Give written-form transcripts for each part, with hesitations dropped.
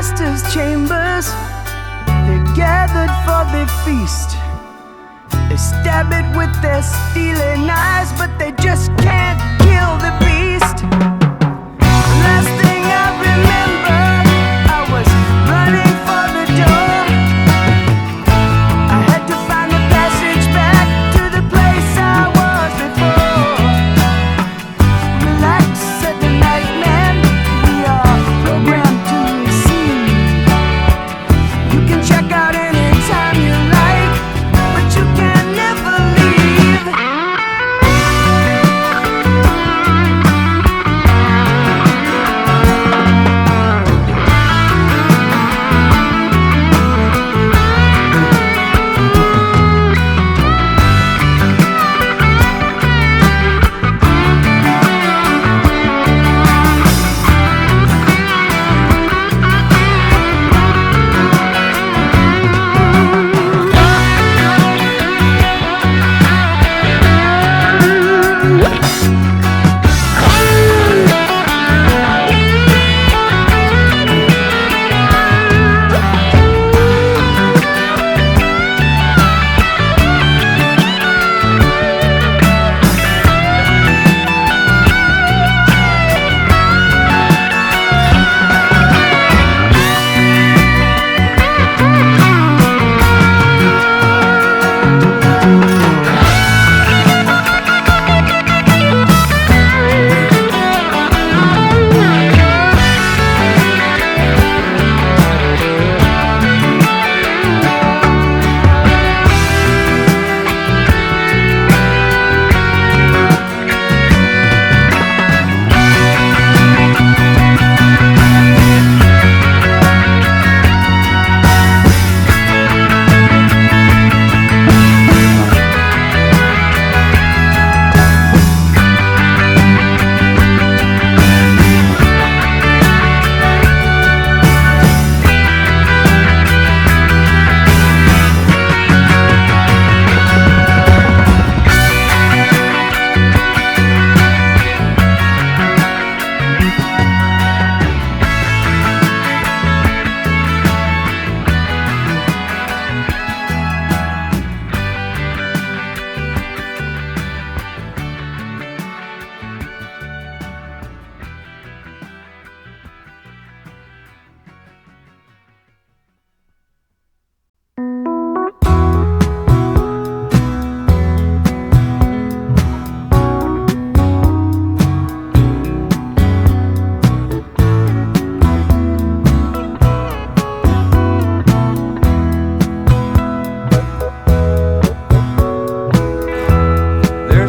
master's chambers. They're gathered for their feast. They stab it with their steely knives, but they just can't kill the beast. The last thing I remember, I was running for the door. I had to find the passage back to the place I was before. Relax, said the nightman, we are programmed to receive. You can check out anytime you like, but you can never leave.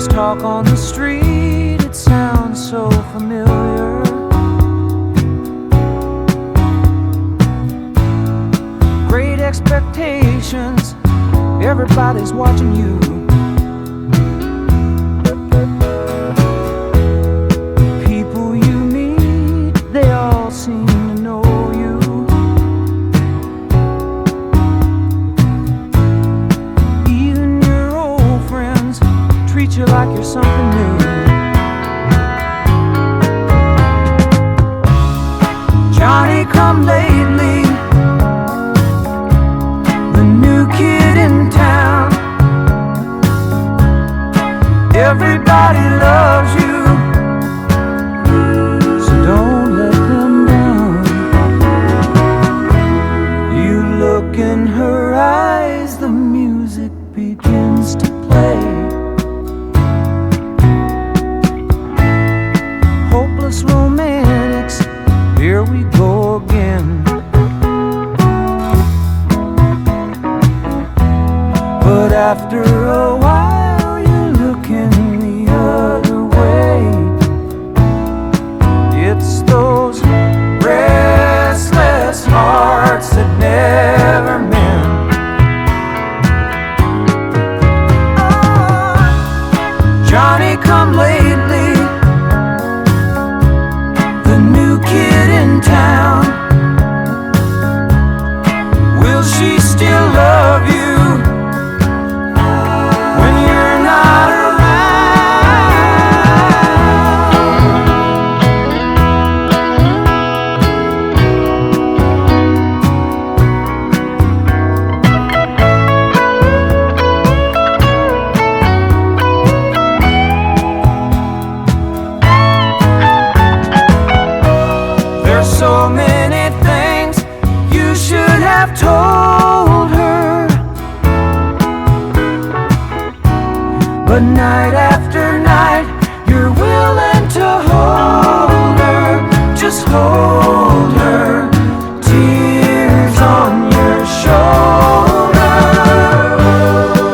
Talk on the street, it sounds so familiar. Great expectations, everybody's watching you. People you meet, they all seem to know you. Even your old friends treat you like you're something new. Johnny come lately, the new kid in town. Everybody loves you, so don't let them down. You look in her eyes, the music begins to play. Hopeless romantics, here we go again. There's so many things you should have told her, but night after night you're willing to hold her, just hold her, tears on your shoulder.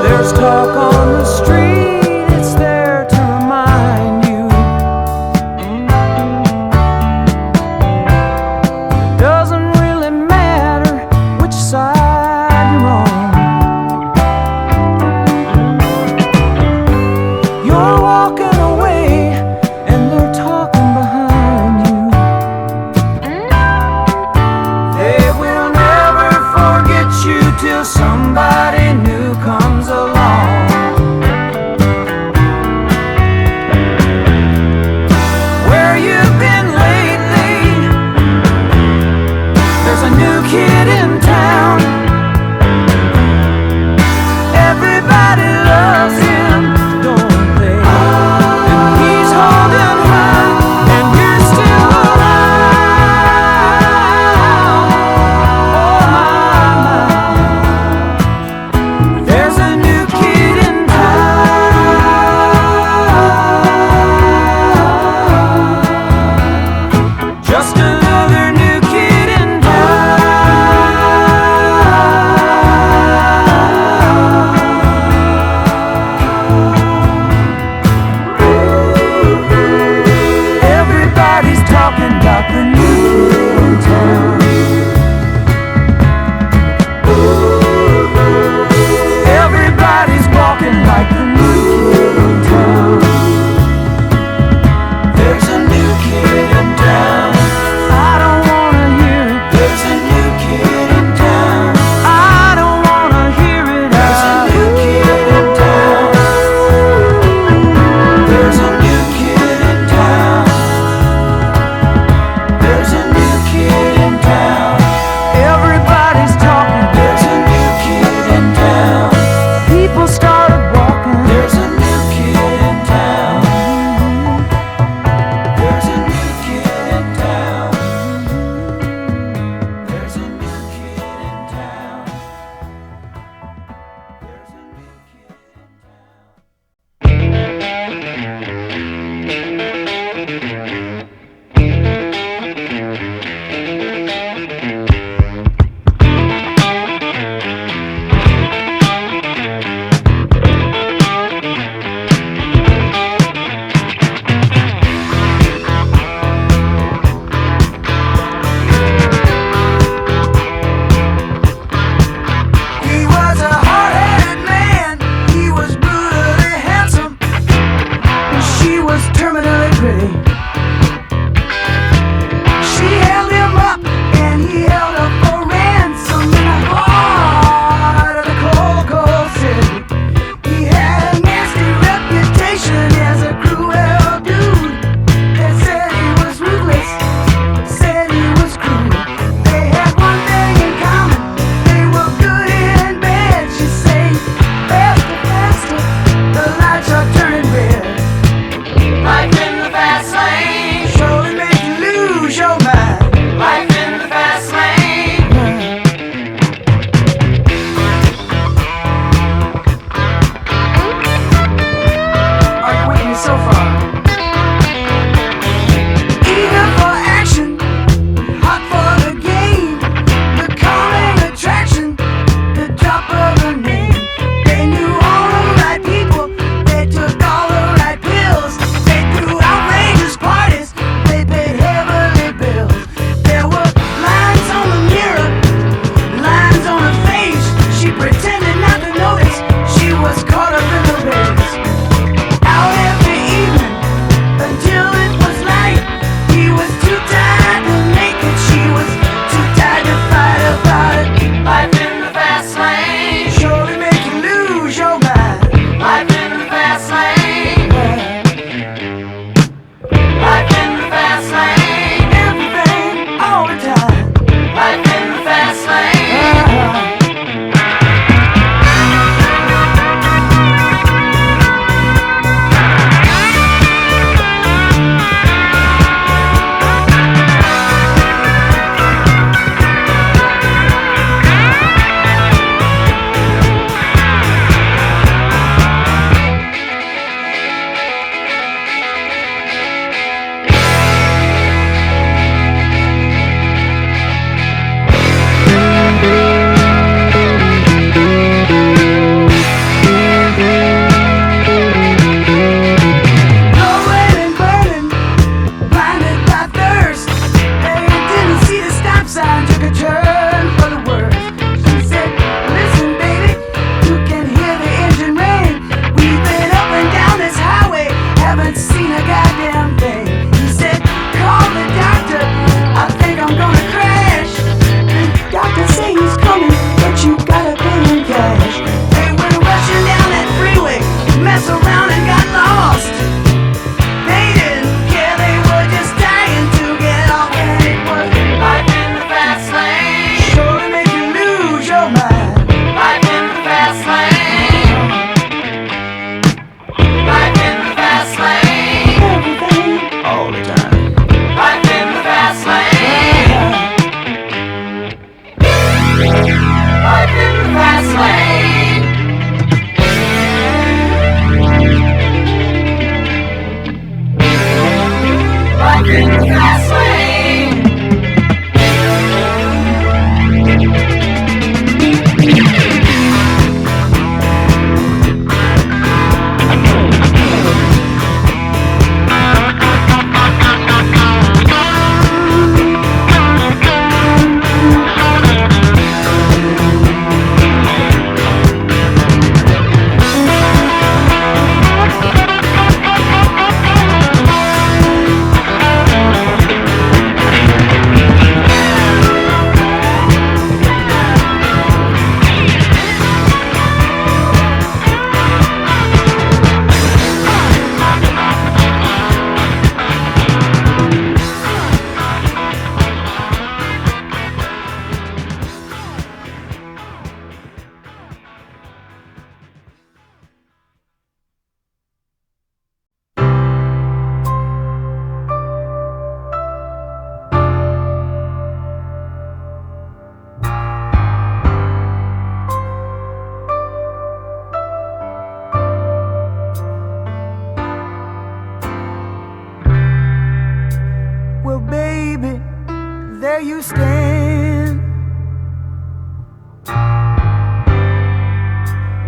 There's talk on the street, it's there to remind you. It doesn't really matter which side you're on. You're walking away and they're talking behind you.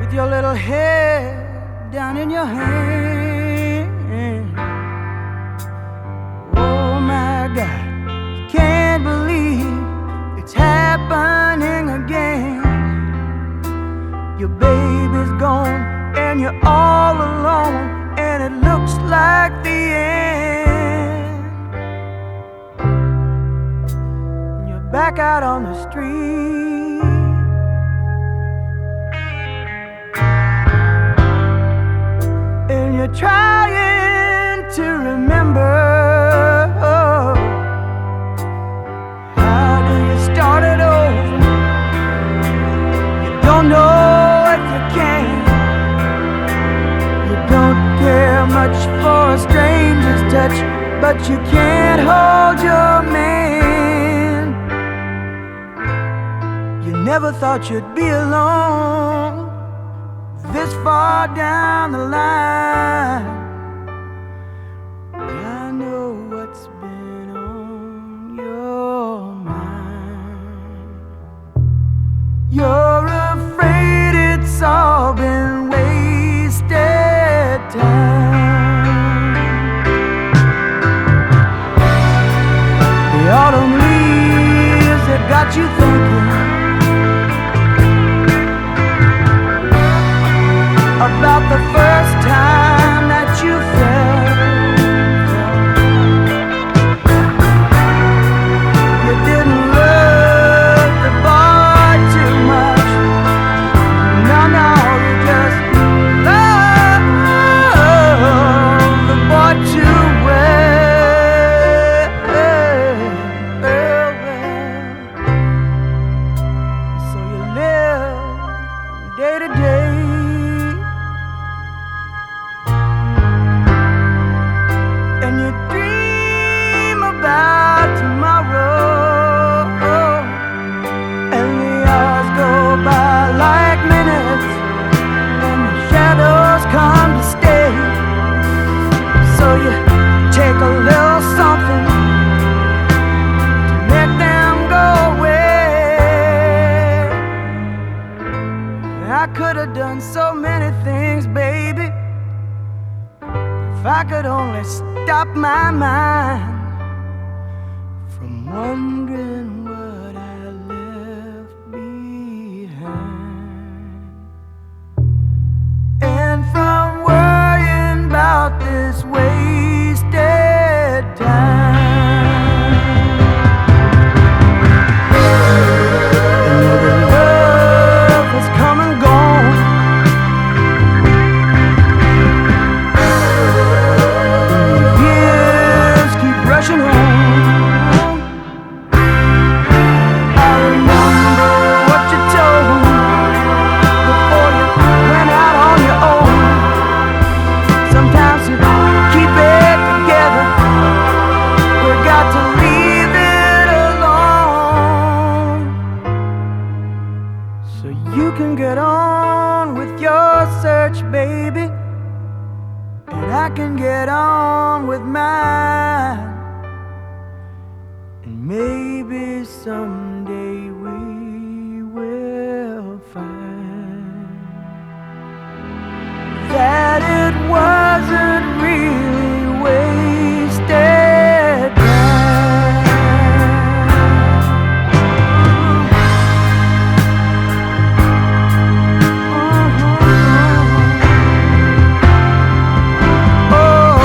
with your little head down in your hand. Oh my God, can't believe it's happening again. Your baby's gone and you're all alone, and it looks like the end. You're back out on the street, and you're trying to remember. How do you start it over? You don't know if you can. You don't care much for a stranger's touch, but you can't hold your man. You never thought you'd be alone this far down the line. I know what's been on your mind. You're afraid it's all been wasted time. The autumn leaves that got you thinking about the first time that you felt. You didn't love the boy too much. No, no, you just love the boy too well. So you live day to day, and you dream about tomorrow, and the hours go by like minutes, and the shadows come to stay. So you take a little something to make them go away. I could have done so many things, baby, if I could only stop my mind from wondering what I left behind, and from worrying about this wasted time. Another love has come and gone. Years keep rushing on. I remember what you told me before you went out on your own. Sometimes you keep it together. We got to leave it alone, so you can get on with your search, baby, and I can get on with mine. And maybe someday we will find that it wasn't really wasted time. Oh.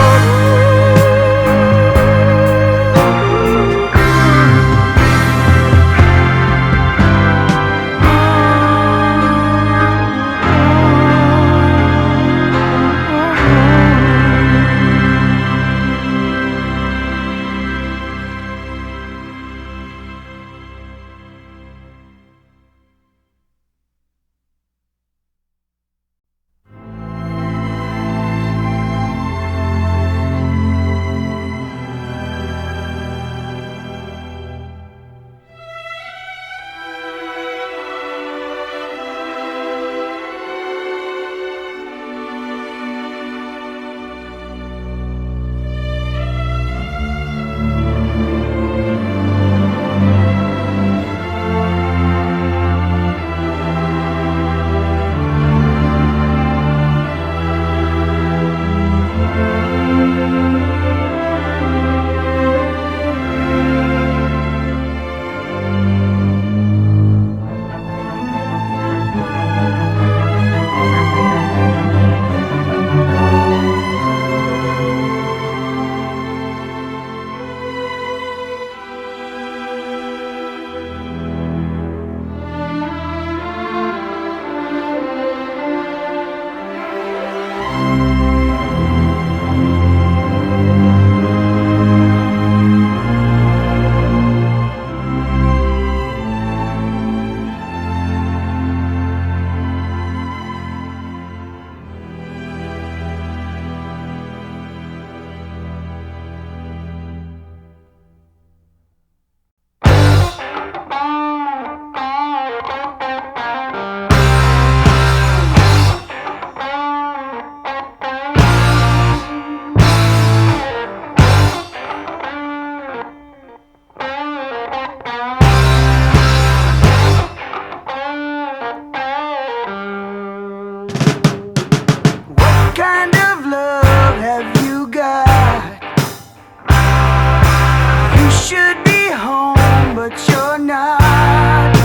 you're not.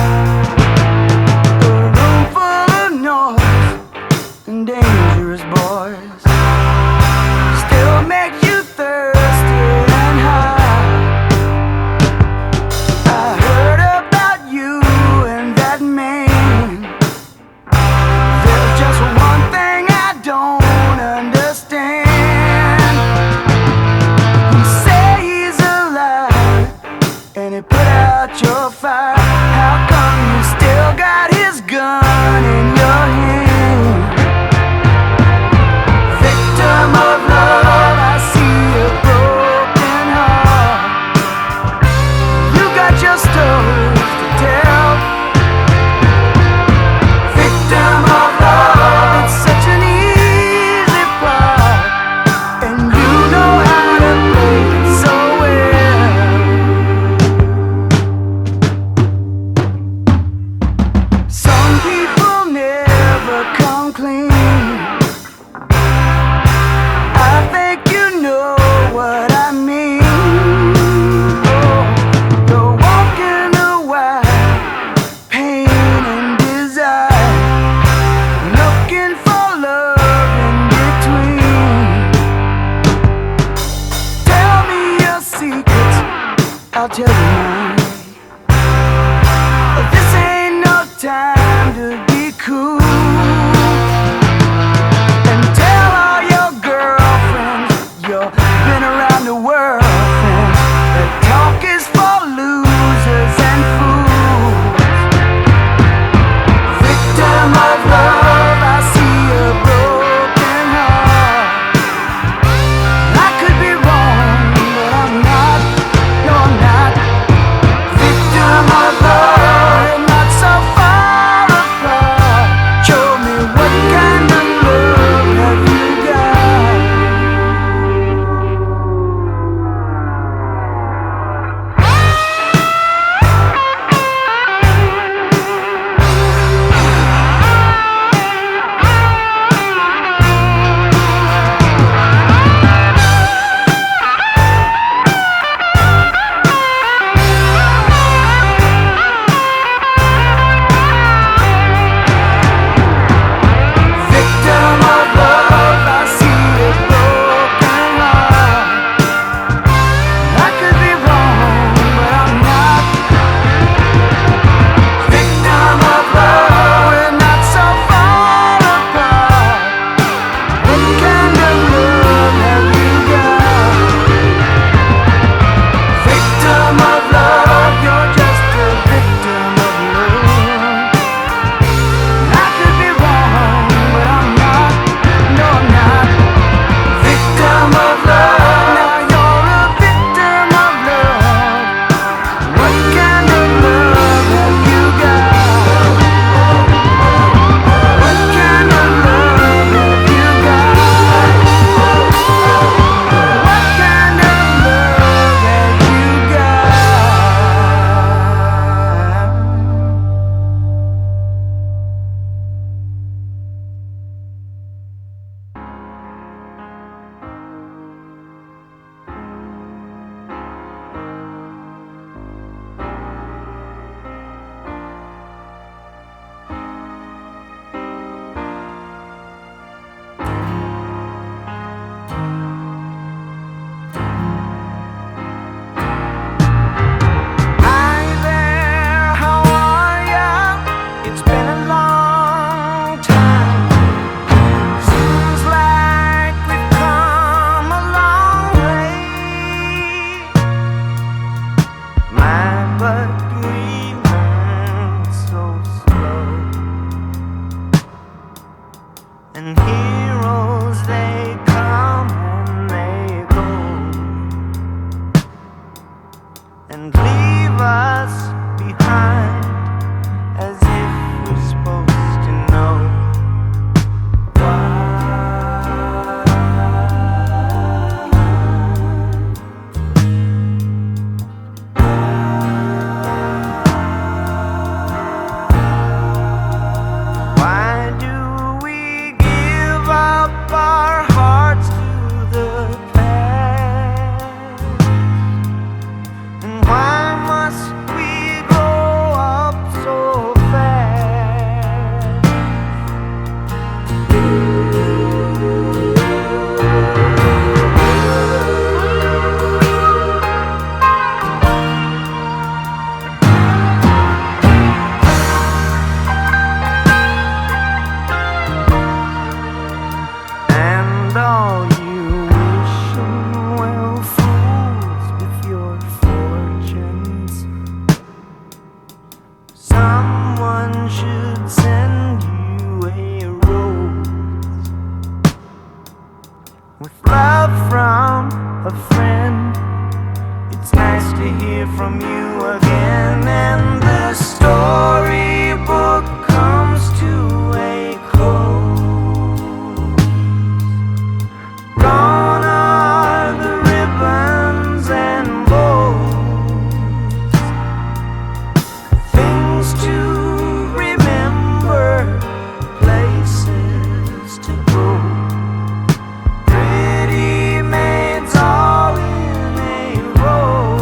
A room full of noise and dangerous boys still makes you thirsty and high. I heard about you and that man. There's just one thing I don't understand. You say he's alive and he put out your fire. someone should send you a rose with love from a friend. It's nice to hear from you again, and the storybook comes to a close. Gone are the ribbons and bows, things to remember, places to go, pretty maids all in a row.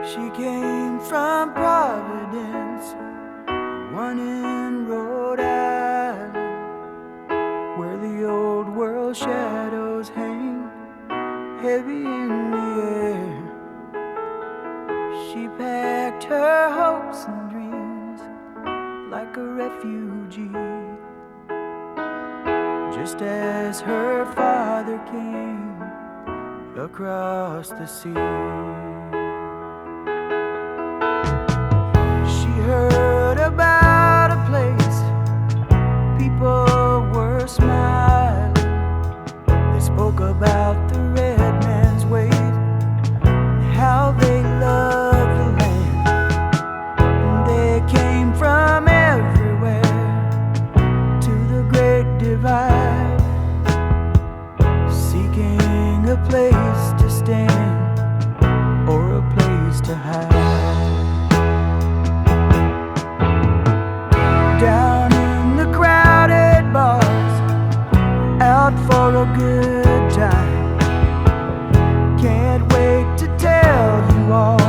She came from Providence, one in Rhode Island, where the old world shadows hang heavy in the air. She packed her hopes and dreams like a refugee, just as her father came across the sea. She heard about a place people were smiling. They spoke about the red man's weight and how they loved the land. And they came from everywhere to the great divide, seeking a place to stand or a place to hide. Down in the crowded bars, out for a good time. Can't wait to tell you all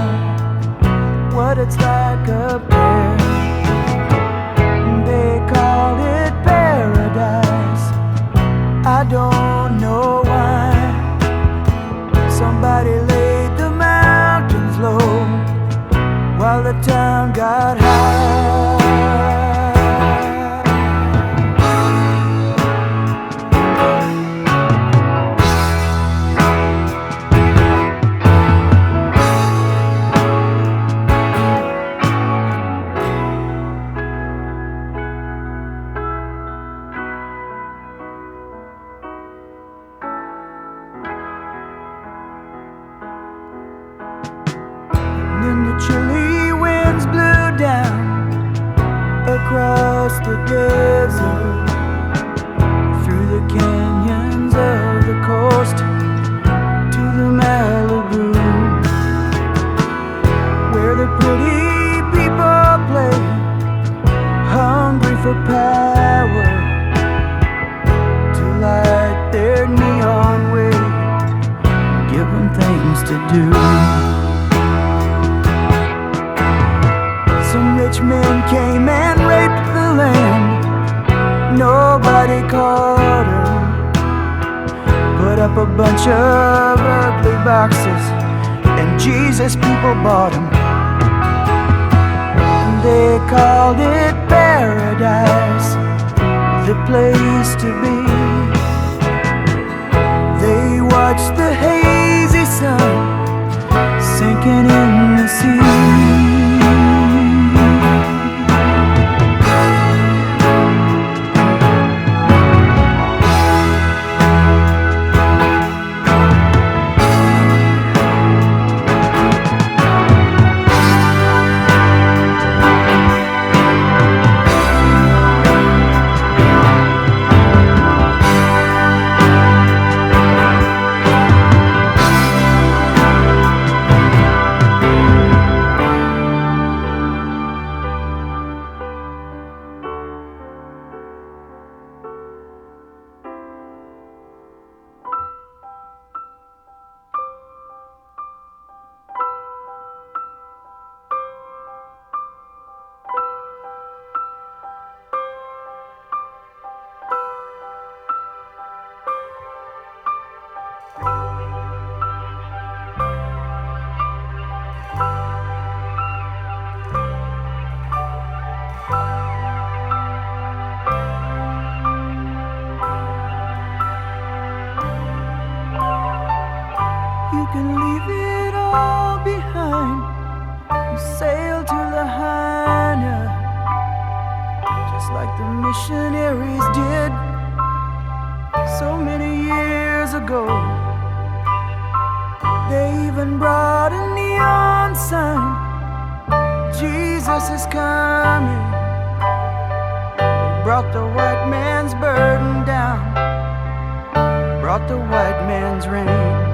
what it's like up there. They call it paradise, I don't know why. Somebody laid the mountains low while the town got high. Chilly winds blew down across the desert, through the canyons of the coast to the Malibu, where the pretty people play, hungry for power, to light their neon way, give them things to do. Rich men came and raped the land. Nobody caught them. Put up a bunch of ugly boxes, and Jesus people bought them. They called it paradise, the place to be. They watched the hazy sun sinking in the sea. You can leave it all behind and sail to Lahaina, just like the missionaries did so many years ago. They even brought a neon sign, Jesus is coming. They brought the white man's burden down, brought the white man's rain.